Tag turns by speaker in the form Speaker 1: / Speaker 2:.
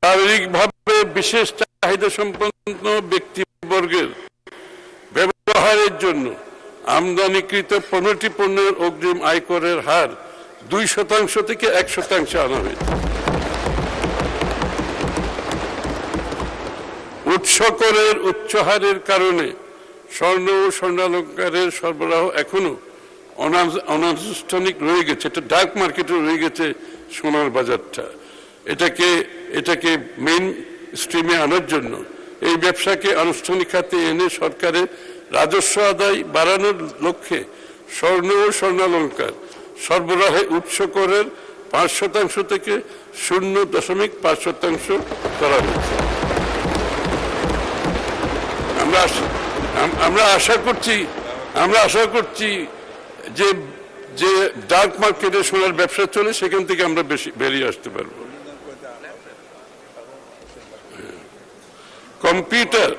Speaker 1: শারীরিকভাবে বিশেষ চাহিদা সম্পন্ন ব্যক্তিবর্গের ব্যবহারের জন্য আমদানিকৃত 15টি পণ্যের অগ্রিম আয়করের হার 2% থেকে 1% আনা হয়েছে। উৎস করের উচ্চ হারের কারণে স্বর্ণ ও স্বর্ণালংকারের সরবরাহ এখনো অনানুষ্ঠানিক রয়ে গেছে, এটা ডার্ক মার্কেটে রয়ে গেছে সোনার বাজারটা। এটাকে মেইন স্ট্রিমে আনার জন্য এই ব্যবসাকে আনুষ্ঠানিক খাতে এনে সরকারের রাজস্ব আদায় বাড়ানোর লক্ষ্যে স্বর্ণ ও স্বর্ণালংকার সরবরাহে উৎস করের 5% থেকে 0.5% করা হয়েছে। আমরা আশা করছি যে যে ডার্ক মার্কেটে সোনার ব্যবসা চলে সেখান থেকে আমরা বেরিয়ে আসতে পারব। কম্পিউটার